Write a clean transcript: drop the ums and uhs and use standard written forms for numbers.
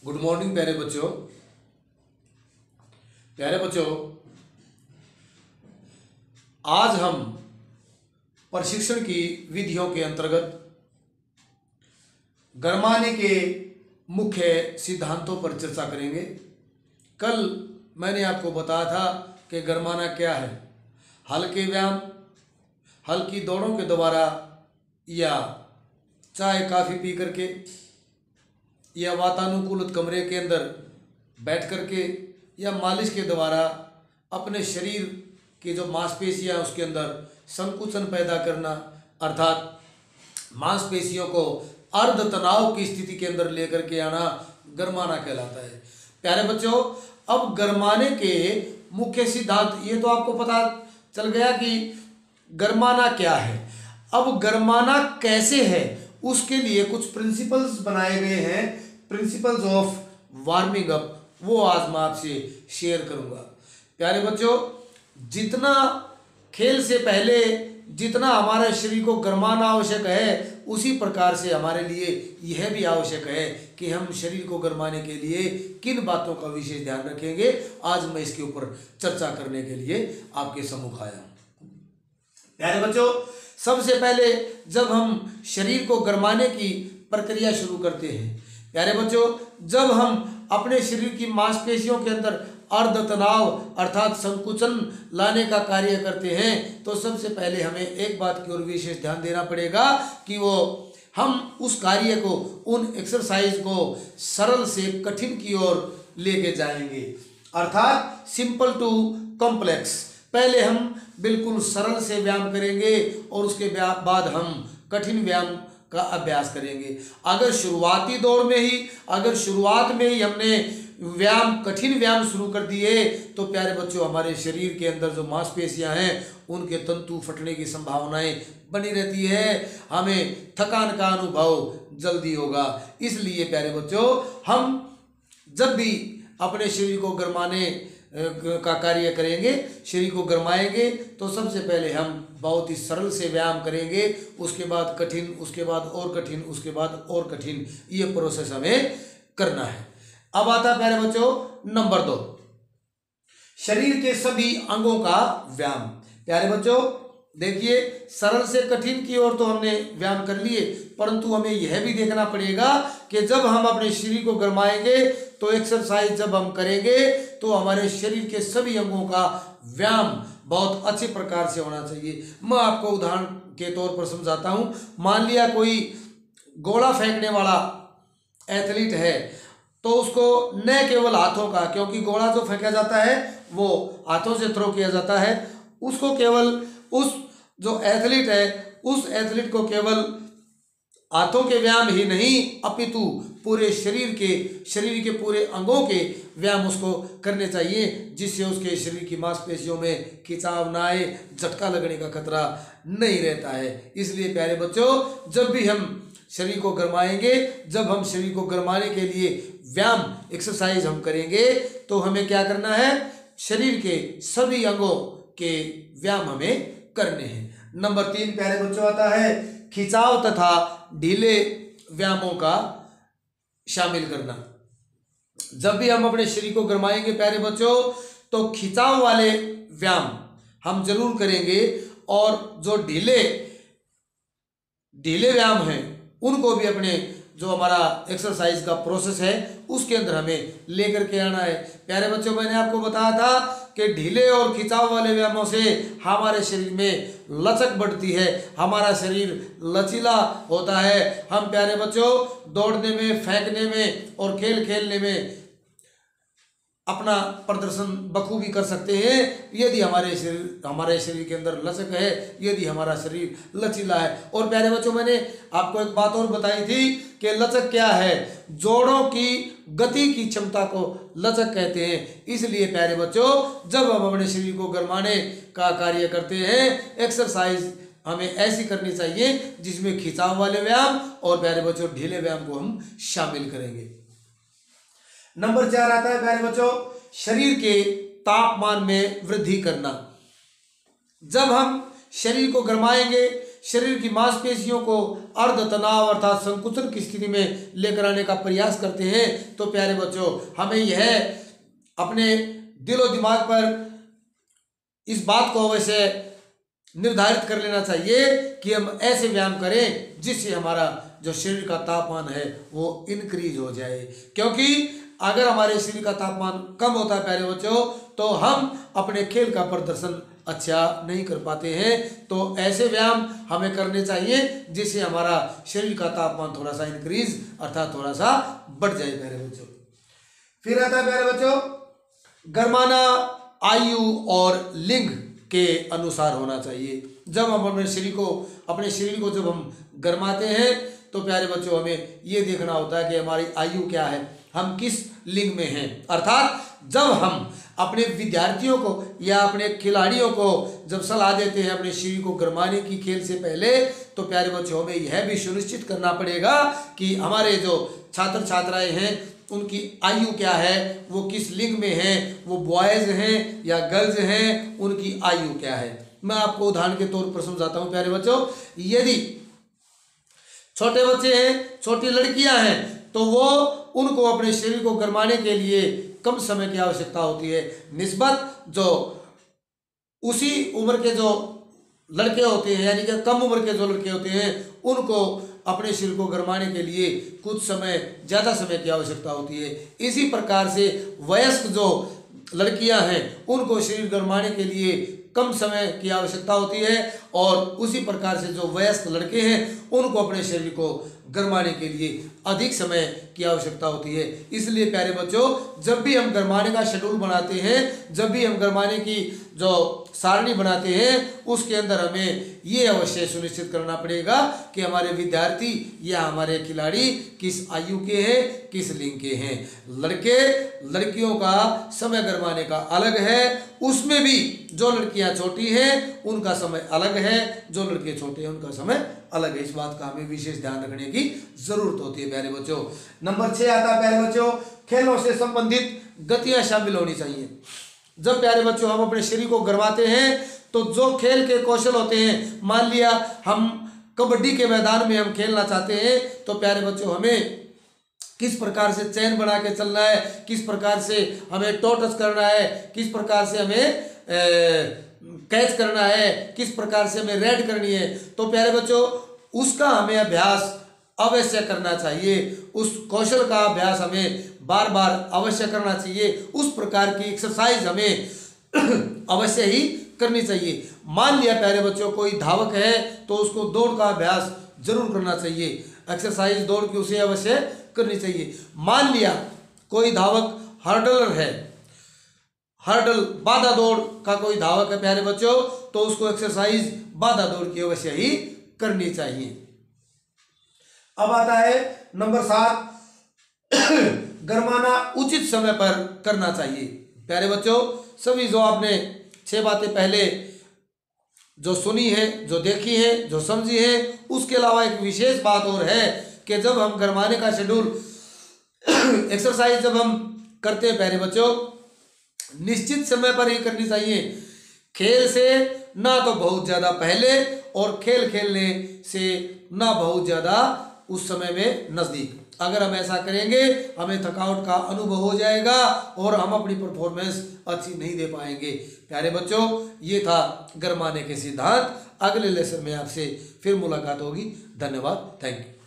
Good morning प्यारे बच्चों। प्यारे बच्चों, आज हम प्रशिक्षण की विधियों के अंतर्गत गरमाने के मुख्य सिद्धांतों पर चर्चा करेंगे। कल मैंने आपको बताया था कि गरमाना क्या है। हल्के व्यायाम, हल्की दौड़ों के द्वारा या चाय काफ़ी पी करके या वातानुकूलित कमरे के अंदर बैठ करके या मालिश के द्वारा अपने शरीर की जो मांसपेशियां उसके अंदर संकुचन पैदा करना, अर्थात मांसपेशियों को अर्ध तनाव की स्थिति के अंदर लेकर के आना गरमाना कहलाता है। प्यारे बच्चों, अब गरमाने के मुख्य सिद्धांत ये तो आपको पता चल गया कि गरमाना क्या है। अब गरमाना कैसे है उसके लिए कुछ प्रिंसिपल्स बनाए गए हैं, प्रिंसिपल्स ऑफ वार्मिंग अप, वो आज मैं आपसे शेयर करूंगा। प्यारे बच्चों, जितना खेल से पहले जितना हमारे शरीर को गरमाना आवश्यक है, उसी प्रकार से हमारे लिए यह भी आवश्यक है कि हम शरीर को गरमाने के लिए किन बातों का विशेष ध्यान रखेंगे। आज मैं इसके ऊपर चर्चा करने के लिए आपके सम्मुख आया हूं। प्यारे बच्चों, सबसे पहले जब हम शरीर को गरमाने की प्रक्रिया शुरू करते हैं, प्यारे बच्चों, जब हम अपने शरीर की मांसपेशियों के अंदर अर्ध तनाव अर्थात संकुचन लाने का कार्य करते हैं, तो सबसे पहले हमें एक बात की ओर विशेष ध्यान देना पड़ेगा कि हम उस कार्य को, उन एक्सरसाइज को सरल से कठिन की ओर लेके जाएंगे, अर्थात सिंपल टू कॉम्प्लेक्स। पहले हम बिल्कुल सरल से व्यायाम करेंगे और उसके बाद हम कठिन व्यायाम का अभ्यास करेंगे। अगर शुरुआत में ही हमने कठिन व्यायाम शुरू कर दिए तो प्यारे बच्चों, हमारे शरीर के अंदर जो मांसपेशियां हैं उनके तंतु फटने की संभावनाएं बनी रहती है, हमें थकान का अनुभव जल्दी होगा। इसलिए प्यारे बच्चों, हम जब भी अपने शरीर को गरमाने का कार्य करेंगे, शरीर को गरमाएंगे, तो सबसे पहले हम बहुत ही सरल से व्यायाम करेंगे, उसके बाद कठिन, उसके बाद और कठिन, उसके बाद और कठिन, ये प्रोसेस हमें करना है। अब आता है प्यारे बच्चों नंबर 2, शरीर के सभी अंगों का व्यायाम। प्यारे बच्चों देखिए, सरल से कठिन की ओर तो हमने व्यायाम कर लिए, परंतु हमें यह भी देखना पड़ेगा कि जब हम अपने शरीर को गरमाएंगे तो एक्सरसाइज जब हम करेंगे तो हमारे शरीर के सभी अंगों का व्यायाम बहुत अच्छे प्रकार से होना चाहिए। मैं आपको उदाहरण के तौर पर समझाता हूं। मान लिया कोई गोला फेंकने वाला एथलीट है, तो उसको न केवल हाथों का, क्योंकि गोला जो फेंका जाता है वो हाथों से थ्रो किया जाता है, उसको केवल उस जो एथलीट है उस एथलीट को केवल हाथों के व्यायाम ही नहीं अपितु पूरे शरीर के पूरे अंगों के व्यायाम उसको करने चाहिए, जिससे उसके शरीर की मांसपेशियों में खिंचाव ना आए, झटका लगने का खतरा नहीं रहता है। इसलिए प्यारे बच्चों, जब भी हम शरीर को गरमाएंगे, जब हम शरीर को गरमाने के लिए व्यायाम एक्सरसाइज हम करेंगे, तो हमें क्या करना है, शरीर के सभी अंगों के व्यायाम हमें करने हैं। नंबर 3 प्यारे बच्चों आता है खिंचाव तथा ढीले व्यायामों का शामिल करना। जब भी हम अपने शरीर को गरमाएंगे प्यारे बच्चों, तो खिंचाव वाले व्यायाम हम जरूर करेंगे, और जो ढीले व्यायाम हैं उनको भी अपने जो हमारा एक्सरसाइज का प्रोसेस है उसके अंदर हमें लेकर के आना है। प्यारे बच्चों, मैंने आपको बताया था कि ढीले और खिंचाव वाले व्यायामों से हमारे शरीर में लचक बढ़ती है, हमारा शरीर लचीला होता है। हम प्यारे बच्चों दौड़ने में, फेंकने में और खेल खेलने में अपना प्रदर्शन बखूबी कर सकते हैं यदि हमारे शरीर के अंदर लचक है, यदि हमारा शरीर लचीला है। और प्यारे बच्चों, मैंने आपको एक बात और बताई थी कि लचक क्या है, जोड़ों की गति की क्षमता को लचक कहते हैं। इसलिए प्यारे बच्चों, जब हम अपने शरीर को गरमाने का कार्य करते हैं, एक्सरसाइज हमें ऐसी करनी चाहिए जिसमें खिंचाव वाले व्यायाम और प्यारे बच्चों ढीले व्यायाम को हम शामिल करेंगे। नंबर 4 आता है प्यारे बच्चों शरीर के तापमान में वृद्धि करना। जब हम शरीर को गरमाएंगे, शरीर की मांसपेशियों को अर्ध तनाव अर्थात संकुचन की स्थिति में लेकर आने का प्रयास करते हैं, तो प्यारे बच्चों हमें यह अपने दिलो दिमाग पर इस बात को अवश्य निर्धारित कर लेना चाहिए कि हम ऐसे व्यायाम करें जिससे हमारा जो शरीर का तापमान है वो इंक्रीज हो जाए। क्योंकि अगर हमारे शरीर का तापमान कम होता है प्यारे बच्चों, तो हम अपने खेल का प्रदर्शन अच्छा नहीं कर पाते हैं। तो ऐसे व्यायाम हमें करने चाहिए जिससे हमारा शरीर का तापमान थोड़ा सा इंक्रीज अर्थात थोड़ा सा बढ़ जाए प्यारे बच्चों। फिर आता है प्यारे बच्चों, गरमाना आयु और लिंग के अनुसार होना चाहिए। जब हम अपने शरीर को जब हम गरमाते हैं तो प्यारे बच्चों हमें ये देखना होता है कि हमारी आयु क्या है, हम किस लिंग में हैं। अर्थात जब हम अपने विद्यार्थियों को या अपने खिलाड़ियों को जब सलाह देते हैं अपने शरीर को गरमाने की खेल से पहले, तो प्यारे बच्चों हमें यह भी सुनिश्चित करना पड़ेगा कि हमारे जो छात्र छात्राएं हैं उनकी आयु क्या है, वो किस लिंग में हैं, वो बॉयज़ हैं या गर्ल्स हैं, उनकी आयु क्या है। मैं आपको उदाहरण के तौर पर समझाता हूँ प्यारे बच्चों। यदि छोटे बच्चे हैं, छोटी लड़कियां हैं, तो वो उनको अपने शरीर को गरमाने के लिए कम समय की आवश्यकता होती है निस्बत जो उसी उम्र के जो लड़के होते हैं, यानी कि कम उम्र के जो लड़के होते हैं उनको अपने शरीर को गरमाने के लिए कुछ समय ज़्यादा समय की आवश्यकता होती है। इसी प्रकार से वयस्क जो लड़कियां हैं उनको शरीर गरमाने के लिए कम समय की आवश्यकता होती है, और उसी प्रकार से जो वयस्क लड़के हैं उनको अपने शरीर को गरमाने के लिए अधिक समय की आवश्यकता होती है। इसलिए प्यारे बच्चों जब भी हम गरमाने का शेड्यूल बनाते हैं, जब भी हम गरमाने की जो सारणी बनाते हैं, उसके अंदर हमें ये अवश्य सुनिश्चित करना पड़ेगा कि हमारे विद्यार्थी या हमारे खिलाड़ी किस आयु के हैं, किस लिंग के हैं। लड़के लड़कियों का समय गरमाने का अलग है, उसमें भी जो लड़कियां छोटी हैं उनका समय अलग है, जो लड़के छोटे हैं उनका समय अलग है। इस बात का हमें विशेष ध्यान रखने की जरूरत होती है प्यारे बच्चों। नंबर 6 आता है प्यारे बच्चों, खेलों से संबंधित गतियां शामिल होनी चाहिए। जब प्यारे बच्चों हम अपने शरीर को गरमाते हैं तो जो खेल के कौशल होते हैं, मान लिया हम कबड्डी के मैदान में हम खेलना चाहते हैं, तो प्यारे बच्चों हमें किस प्रकार से चैन बना के चलना है, किस प्रकार से हमें टो टच करना है, किस प्रकार से हमें कैच करना है, किस प्रकार से हमें रेड करनी है, तो प्यारे बच्चों उसका हमें अभ्यास अवश्य करना चाहिए। उस कौशल का अभ्यास हमें बार बार अवश्य करना चाहिए। उस प्रकार की एक्सरसाइज हमें अवश्य ही करनी चाहिए। मान लिया प्यारे बच्चों कोई धावक है तो उसको दौड़ का अभ्यास जरूर करना चाहिए, एक्सरसाइज दौड़ की उसे अवश्य करनी चाहिए। मान लिया कोई धावक हर्डलर है, हर्डल बाधा दौड़ का कोई धावक है प्यारे बच्चों, तो उसको एक्सरसाइज बाधा दौड़ की अवश्य ही करनी चाहिए। अब आता है नंबर 7, गरमाना उचित समय पर करना चाहिए। प्यारे बच्चों सभी जो आपने 6 बातें पहले जो सुनी है, जो देखी है, जो समझी है, उसके अलावा एक विशेष बात और है कि जब हम गरमाने का शेड्यूल एक्सरसाइज जब हम करते हैं प्यारे बच्चों निश्चित समय पर ही करनी चाहिए। खेल से ना तो बहुत ज़्यादा पहले और खेल खेलने से ना बहुत ज़्यादा उस समय में नज़दीक। अगर हम ऐसा करेंगे हमें थकावट का अनुभव हो जाएगा और हम अपनी परफॉर्मेंस अच्छी नहीं दे पाएंगे। प्यारे बच्चों ये था गरमाने के सिद्धांत। अगले लेसन में आपसे फिर मुलाकात होगी। धन्यवाद, थैंक यू।